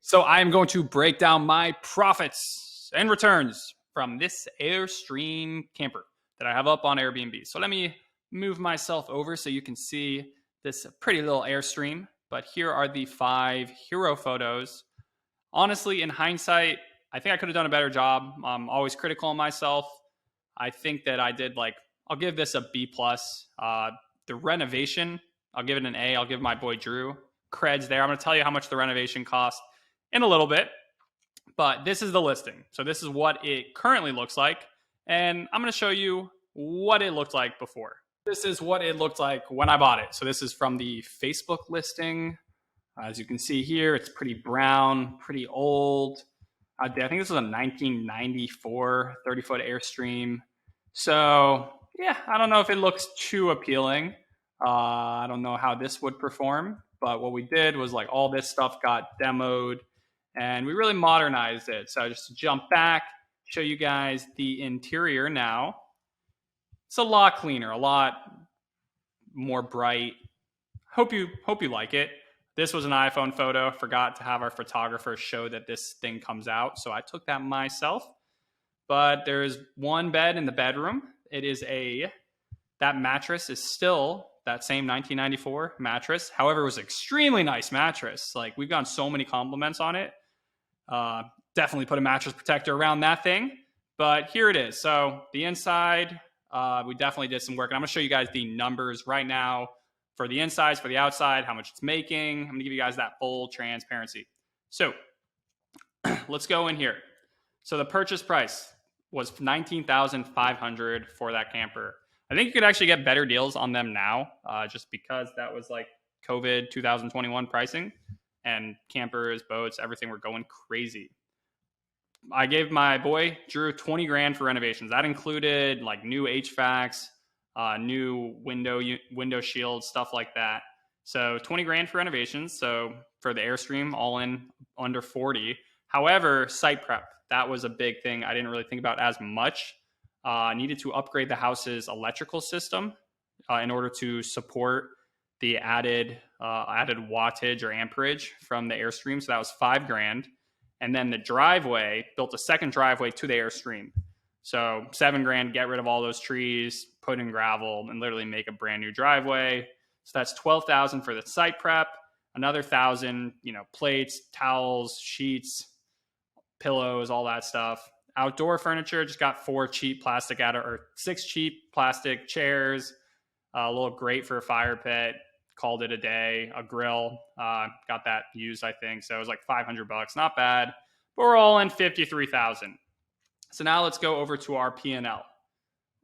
So I am going to break down my profits and returns from this Airstream camper that I have up on Airbnb. So let me move myself over so you can see this pretty little Airstream. But here are the 5 hero photos. Honestly, in hindsight, I think I could have done a better job. I'm always critical of myself. I think that I did I'll give this a B plus. The renovation, I'll give it an A. I'll give my boy Drew creds there. I'm going to tell you how much the renovation cost in a little bit, but this is the listing. So this is what it currently looks like, and I'm going to show you what it looked like before. This is what it looked like when I bought it. So this is from the Facebook listing. As you can see here, it's pretty brown, pretty old. I think this was a 1994 30-foot Airstream. So yeah, I don't know if it looks too appealing. I don't know how this would perform, but what we did was all this stuff got demoed and we really modernized it. So just to jump back, show you guys the interior now. It's a lot cleaner, a lot more bright. Hope you like it. This was an iPhone photo. Forgot to have our photographer show that this thing comes out, so I took that myself. But there's one bed in the bedroom. It is that mattress is still that same 1994 mattress. However, it was an extremely nice mattress. We've gotten so many compliments on it. Definitely put a mattress protector around that thing. But here it is. So the inside, we definitely did some work. And I'm going to show you guys the numbers right now for the insides, for the outside, how much it's making. I'm going to give you guys that full transparency. So let's go in here. So the purchase price was $19,500 for that camper. I think you could actually get better deals on them now, just because that was COVID 2021 pricing, and campers, boats, everything were going crazy. I gave my boy Drew 20 grand for renovations. That included new HVACs, new window shields, stuff like that. So 20 grand for renovations. So for the Airstream, all in under 40. However, site prep, that was a big thing I didn't really think about as much. Needed to upgrade the house's electrical system in order to support the added wattage or amperage from the Airstream. So that was 5 grand. And then the driveway, built a second driveway to the Airstream. So 7 grand, get rid of all those trees, put in gravel, and literally make a brand new driveway. So that's 12,000 for the site prep. Another 1,000, plates, towels, sheets, pillows, all that stuff. Outdoor furniture, just got 6 cheap plastic chairs, a little grate for a fire pit, called it a day, a grill, got that used, I think. So it was $500, not bad, but we're all in 53,000. So now let's go over to our P&L.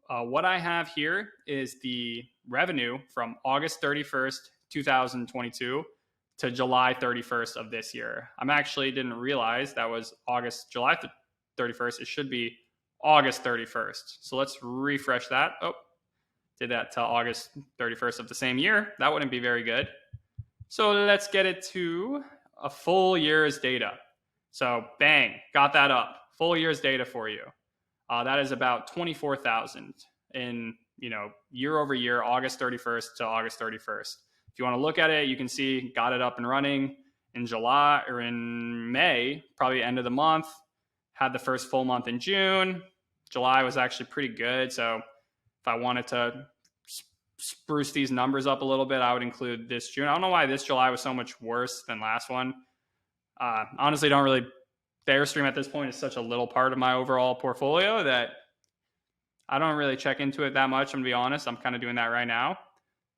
What I have here is the revenue from August 31st, 2022 to July 31st of this year. I actually didn't realize that was July 31st. It should be August 31st. So let's refresh that. Oh, did that to August 31st of the same year. That wouldn't be very good. So let's get it to a full year's data. So bang, got that up. Full year's data for you. That is about 24,000 in, year over year, August 31st to August 31st. If you want to look at it, you can see got it up and running in July or in May, probably end of the month. Had the first full month in June. July was actually pretty good. So if I wanted to spruce these numbers up a little bit, I would include this June. I don't know why this July was so much worse than last one. Honestly, the Airstream at this point is such a little part of my overall portfolio that I don't really check into it that much. I'm going to be honest. I'm kind of doing that right now.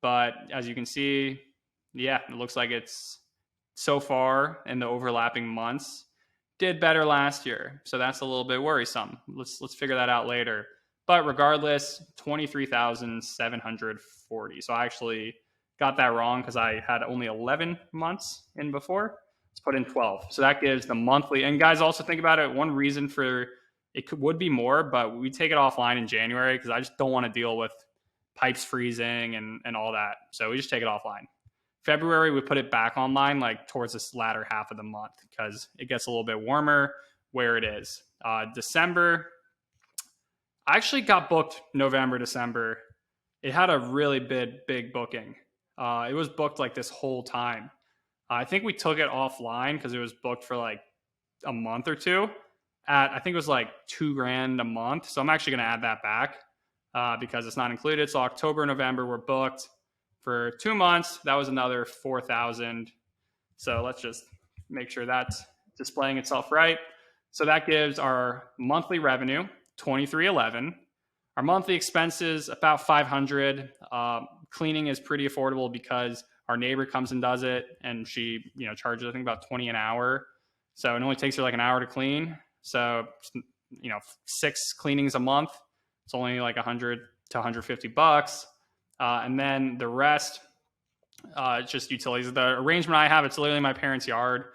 But as you can see, yeah, it looks like it's so far in the overlapping months did better last year. So that's a little bit worrisome. Let's figure that out later. But regardless, 23,740. So I actually got that wrong because I had only 11 months in before. Let's put in 12. So that gives the monthly. And guys, also think about it. One reason for it would be more, but we take it offline in January because I just don't want to deal with pipes freezing and all that. So we just take it offline. February, we put it back online towards this latter half of the month because it gets a little bit warmer where it is. December, I actually got booked November, December. It had a really big booking. It was booked this whole time. I think we took it offline because it was booked for like a month or two at, I think it was like $2,000 a month. So I'm actually going to add that back because it's not included. So October, November were booked for 2 months. That was another 4,000. So let's just make sure that's displaying itself right. So that gives our monthly revenue 2311. Our monthly expenses about 500. Cleaning is pretty affordable because our neighbor comes and does it, and she charges I think about 20 an hour. So it only takes her like an hour to clean. So 6 cleanings a month. It's only like 100 to 150 bucks. And then the rest, it's just utilities. The arrangement I have, it's literally my parents' yard.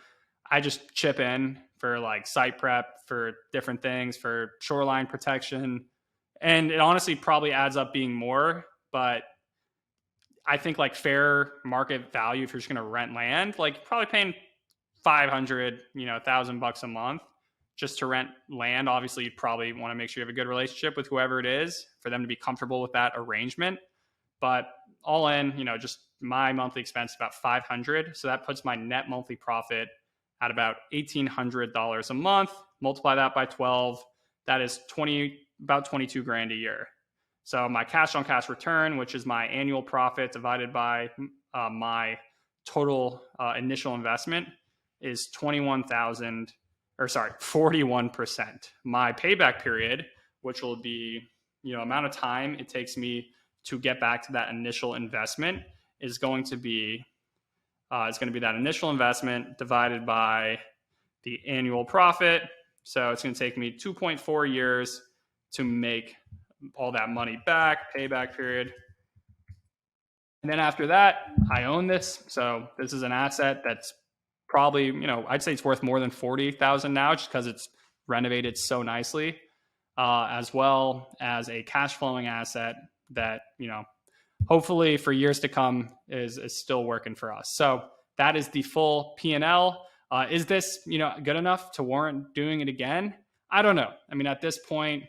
I just chip in for like site prep, for different things, for shoreline protection. And it honestly probably adds up being more, but I think like fair market value, if you're just going to rent land, like probably paying 500, $1,000 a month just to rent land. Obviously, you'd probably want to make sure you have a good relationship with whoever it is for them to be comfortable with that arrangement. But all in, just my monthly expense is about 500. So that puts my net monthly profit at about $1,800 a month. Multiply that by 12. That is about 22 grand a year. So my cash on cash return, which is my annual profit divided by my total initial investment, is 41%. My payback period, which will be amount of time it takes me to get back to that initial investment, is going to be that initial investment divided by the annual profit. So it's going to take me 2.4 years to make all that money back, payback period. And then after that, I own this. So this is an asset that's probably, I'd say it's worth more than 40,000 now, just because it's renovated so nicely, as well as a cash flowing asset that, hopefully for years to come is still working for us. So that is the full P&L. Is this, good enough to warrant doing it again? I don't know. I mean, at this point,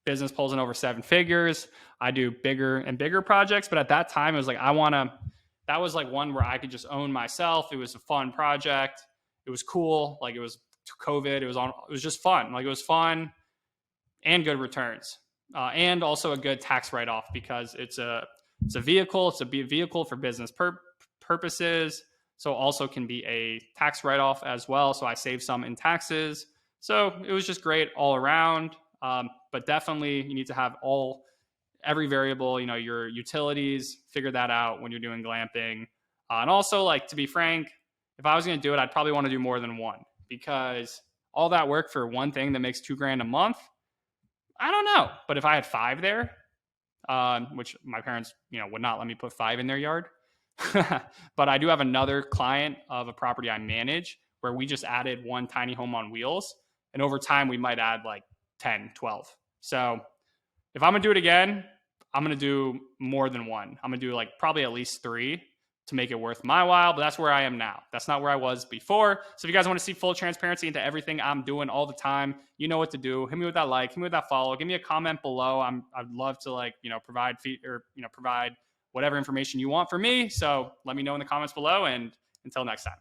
business pulls in over 7 figures. I do bigger and bigger projects, but at that time it was like, that was like one where I could just own myself. It was a fun project. It was cool. Like, it was COVID. It was just fun. Like, it was fun and good returns. And also a good tax write-off because it's a vehicle. It's a vehicle for business purposes. So also can be a tax write-off as well. So I save some in taxes. So it was just great all around. But definitely you need to have every variable, your utilities, figure that out when you're doing glamping. And also, like, to be frank, if I was going to do it, I'd probably want to do more than one, because all that work for one thing that makes $2,000 a month, I don't know. But if I had 5 there, which my parents, would not let me put 5 in their yard. But I do have another client of a property I manage where we just added one tiny home on wheels. And over time, we might add like 10, 12. So if I'm going to do it again, I'm going to do more than one. I'm going to do like probably at least 3 to make it worth my while. But that's where I am now. That's not where I was before. So if you guys want to see full transparency into everything I'm doing all the time, you know what to do. Hit me with that like, hit me with that follow. Give me a comment below. I'd love to provide provide whatever information you want from me. So let me know in the comments below. And until next time.